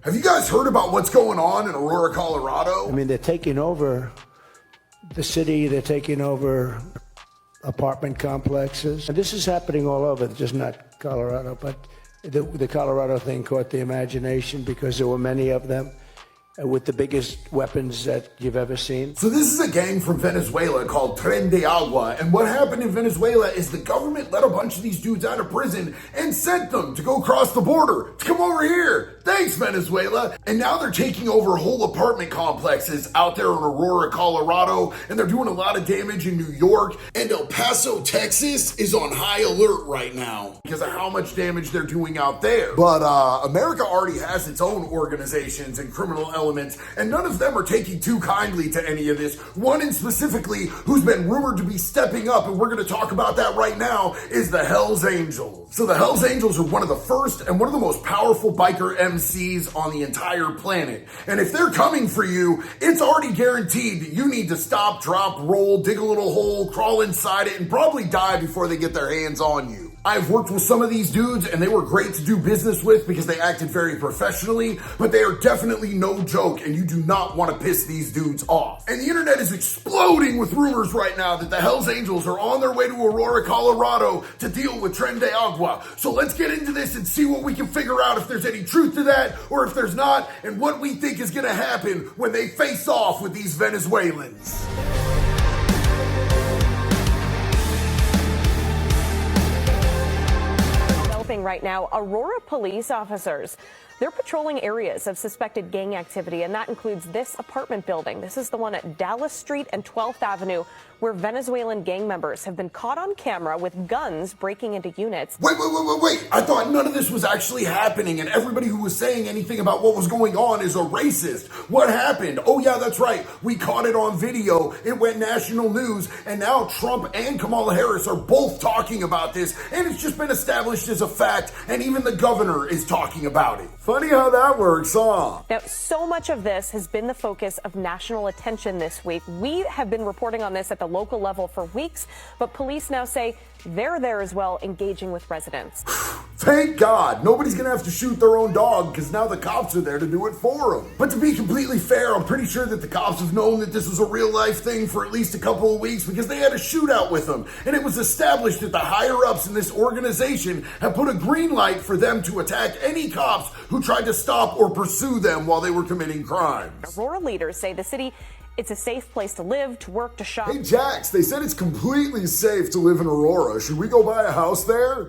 Have you guys heard about what's going on in Aurora, Colorado? I mean, they're taking over the city, they're taking over apartment complexes. And this is happening all over, just not Colorado, but the Colorado thing caught the imagination because there were many of them with the biggest weapons that you've ever seen. So this is a gang from Venezuela called Tren de Agua, and what happened in Venezuela is the government let a bunch of these dudes out of prison and sent them to go cross the border, to come over here. Thanks, Venezuela. And now they're taking over whole apartment complexes out there in Aurora, Colorado, and they're doing a lot of damage in New York. And El Paso, Texas is on high alert right now because of how much damage they're doing out there. But America already has its own organizations and criminal elements, and none of them are taking too kindly to any of this. One in specifically who's been rumored to be stepping up, and we're going to talk about that right now, is the Hells Angels. So the Hells Angels are one of the first and one of the most powerful biker MCs on the entire planet. And if they're coming for you, it's already guaranteed that you need to stop, drop, roll, dig a little hole, crawl inside it, and probably die before they get their hands on you. I've worked with some of these dudes and they were great to do business with because they acted very professionally, but they are definitely no joke and you do not want to piss these dudes off. And the internet is exploding with rumors right now that the Hells Angels are on their way to Aurora, Colorado to deal with Tren de Agua. So let's get into this and see what we can figure out, if there's any truth to that or if there's not, and what we think is going to happen when they face off with these Venezuelans. Right now, Aurora police officers, they're patrolling areas of suspected gang activity, and that includes this apartment building. This is the one at Dallas Street and 12th Avenue, where Venezuelan gang members have been caught on camera with guns breaking into units. Wait. I thought none of this was actually happening, and everybody who was saying anything about what was going on is a racist. What happened? Oh yeah, that's right. We caught it on video. It went national news, and now Trump and Kamala Harris are both talking about this, and it's just been established as a fact, and even the governor is talking about it. Funny how that works, huh? Now, so much of this has been the focus of national attention this week. We have been reporting on this at the local level for weeks, but police now say they're there as well, engaging with residents. Thank God. Nobody's going to have to shoot their own dog because now the cops are there to do it for them. But to be completely fair, I'm pretty sure that the cops have known that this was a real life thing for at least a couple of weeks because they had a shootout with them. And it was established that the higher ups in this organization have put a green light for them to attack any cops who tried to stop or pursue them while they were committing crimes. Aurora leaders say the city, it's a safe place to live, to work, to shop. Hey Jax, they said it's completely safe to live in Aurora. Should we go buy a house there?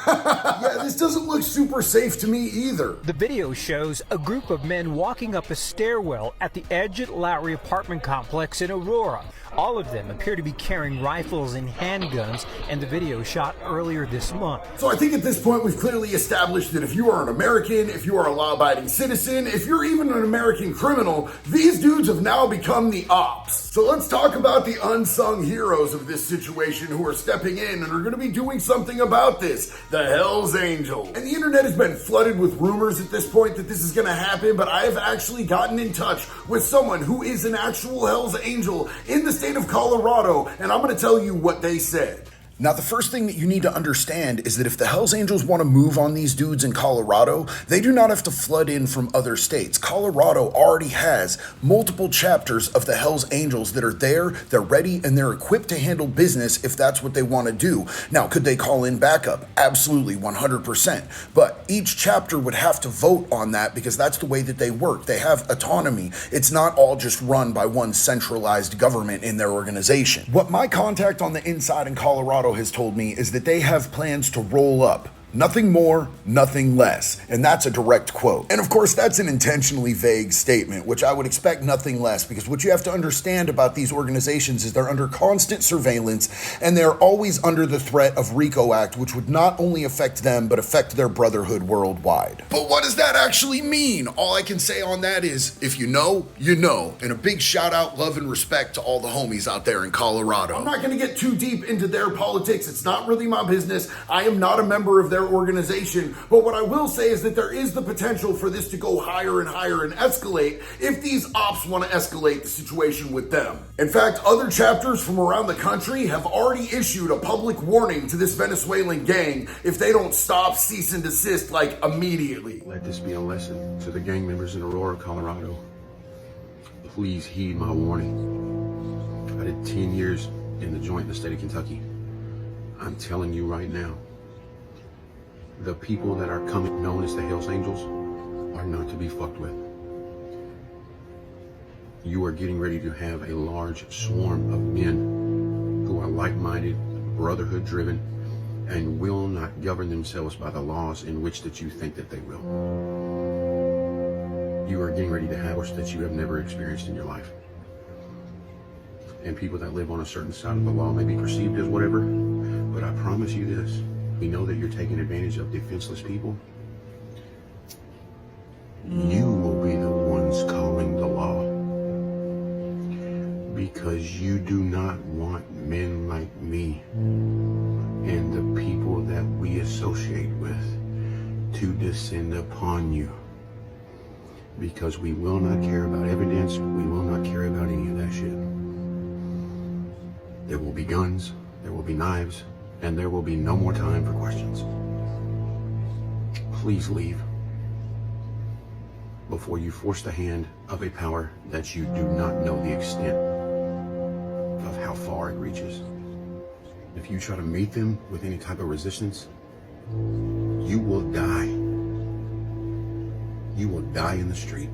Yeah, this doesn't look super safe to me either. The video shows a group of men walking up a stairwell at the edge of Lowry apartment complex in Aurora. All of them appear to be carrying rifles and handguns, and the video shot earlier this month. So I think at this point we've clearly established that if you are an American, if you are a law-abiding citizen, if you're even an American criminal, these dudes have now become the ops. So let's talk about the unsung heroes of this situation who are stepping in and are going to be doing something about this. The Hells Angels. And the internet has been flooded with rumors at this point that this is going to happen, but I have actually gotten in touch with someone who is an actual Hells Angel in the state of Colorado, and I'm going to tell you what they said. Now, the first thing that you need to understand is that if the Hells Angels want to move on these dudes in Colorado, they do not have to flood in from other states. Colorado already has multiple chapters of the Hells Angels that are there, they're ready, and they're equipped to handle business if that's what they want to do. Now, could they call in backup? Absolutely, 100%. But each chapter would have to vote on that because that's the way that they work. They have autonomy. It's not all just run by one centralized government in their organization. What my contact on the inside in Colorado has told me is that they have plans to roll up. Nothing more, nothing less. And that's a direct quote. And of course, that's an intentionally vague statement, which I would expect nothing less, because what you have to understand about these organizations is they're under constant surveillance and they're always under the threat of RICO Act, which would not only affect them, but affect their brotherhood worldwide. But what does that actually mean? All I can say on that is, if you know, you know. And a big shout out, love and respect to all the homies out there in Colorado. I'm not gonna get too deep into their politics. It's not really my business. I am not a member of their their organization. But what I will say is that there is the potential for this to go higher and higher and escalate if these ops want to escalate the situation with them. In fact, other chapters from around the country have already issued a public warning to this Venezuelan gang if they don't stop, cease and desist, like immediately. Let this be a lesson to the gang members in Aurora, Colorado. Please heed my warning. I did 10 years in the joint in the state of Kentucky. I'm telling you right now, the people that are coming, known as the Hells Angels, are not to be fucked with. You are getting ready to have a large swarm of men who are like-minded, brotherhood-driven, and will not govern themselves by the laws in which that you think that they will. You are getting ready to have force that you have never experienced in your life. And people that live on a certain side of the law may be perceived as whatever, but I promise you this, we know that you're taking advantage of defenseless people. You will be the ones calling the law, because you do not want men like me and the people that we associate with to descend upon you, because we will not care about evidence, we will not care about any of that shit. There will be guns, there will be knives, and there will be no more time for questions. Please leave before you force the hand of a power that you do not know the extent of how far it reaches. If you try to meet them with any type of resistance, you will die. You will die in the street.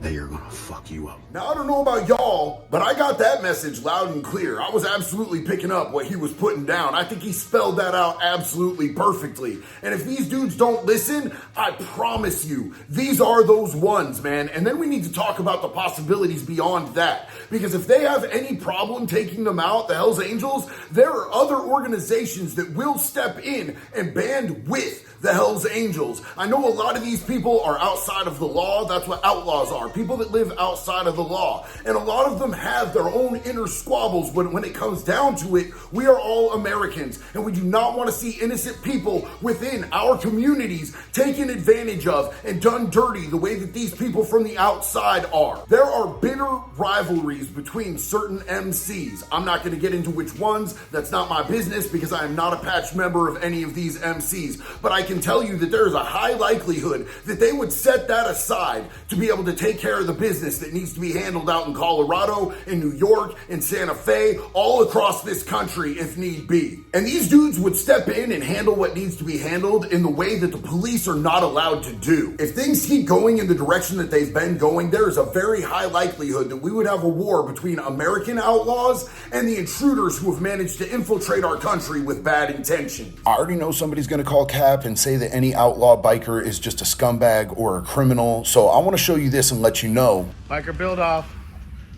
They are gonna fuck you up. Now, I don't know about y'all, but I got that message loud and clear. I was absolutely picking up what he was putting down. I think he spelled that out absolutely perfectly. And if these dudes don't listen, I promise you, these are those ones, man. And then we need to talk about the possibilities beyond that. Because if they have any problem taking them out, the Hells Angels, there are other organizations that will step in and band with the Hells Angels. I know a lot of these people are outside of the law. That's what outlaws are. People that live outside of the law. And a lot of them have their own inner squabbles, but when it comes down to it, we are all Americans, and we do not want to see innocent people within our communities taken advantage of and done dirty the way that these people from the outside are. There are bitter rivalries between certain MCs. I'm not going to get into which ones. That's not my business, because I am not a patch member of any of these MCs. But I can tell you that there is a high likelihood that they would set that aside to be able to take care of the business that needs to be handled out in Colorado, in New York, in Santa Fe, all across this country if need be. And these dudes would step in and handle what needs to be handled in the way that the police are not allowed to do. If things keep going in the direction that they've been going, there is a very high likelihood that we would have a war between American outlaws and the intruders who have managed to infiltrate our country with bad intentions. I already know somebody's going to call Cap and say that any outlaw biker is just a scumbag or a criminal, so I want to show you this and let you know. Biker build off.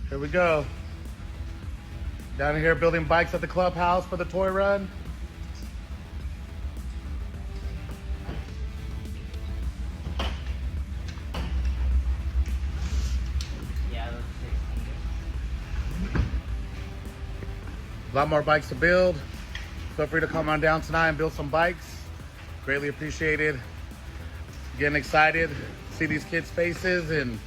Here we go. Down here building bikes at the clubhouse for the toy run. A lot more bikes to build. Feel free to come on down tonight and build some bikes. Greatly appreciated. Getting excited to see these kids' faces and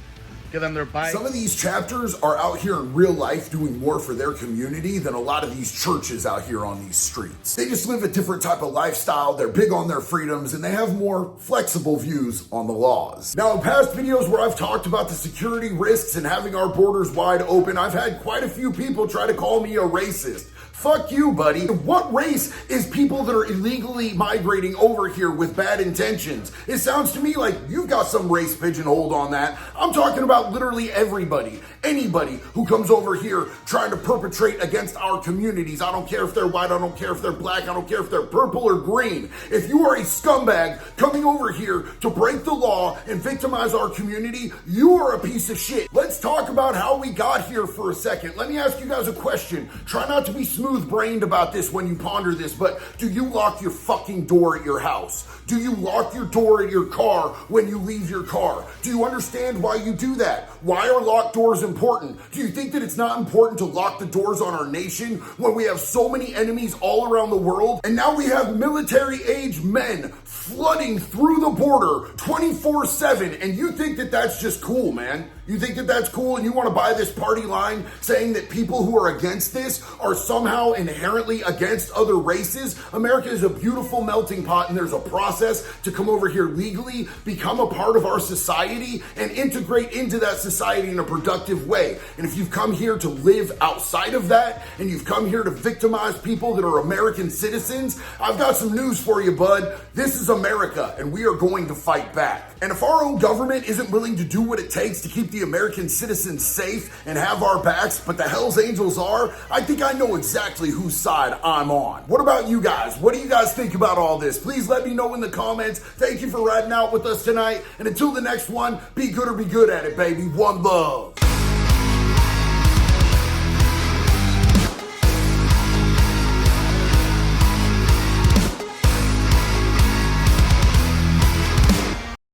give them their bikes. Some of these chapters are out here in real life doing more for their community than a lot of these churches out here on these streets. They just live a different type of lifestyle, they're big on their freedoms, and they have more flexible views on the laws. Now, in past videos where I've talked about the security risks and having our borders wide open, I've had quite a few people try to call me a racist. Fuck you, buddy. What race is people that are illegally migrating over here with bad intentions? It sounds to me like you've got some race pigeonholed on that. I'm talking about literally everybody. Anybody who comes over here trying to perpetrate against our communities. I don't care if they're white, I don't care if they're black, I don't care if they're purple or green. If you are a scumbag coming over here to break the law and victimize our community, you are a piece of shit. Let's talk about how we got here for a second. Let me ask you guys a question. Try not to be smooth smooth brained about this when you ponder this, but do you lock your fucking door at your house? Do you lock your door at your car when you leave your car? Do you understand why you do that? Why are locked doors important? Do you think that it's not important to lock the doors on our nation when we have so many enemies all around the world? And now we have military-age men flooding through the border 24/7, and you think that that's just cool, man? You think that that's cool, and you want to buy this party line saying that people who are against this are somehow inherently against other races? America is a beautiful melting pot, and there's a process to come over here legally, become a part of our society, and integrate into that society in a productive way. And if you've come here to live outside of that, and you've come here to victimize people that are American citizens, I've got some news for you, bud. This is America, and we are going to fight back. And if our own government isn't willing to do what it takes to keep the American citizens safe and have our backs, but the Hells Angels are, I think I know exactly whose side I'm on. What about you guys? What do you guys think about all this? Please let me know in the comments. Thank you for riding out with us tonight. And until the next one, be good or be good at it, baby. One love.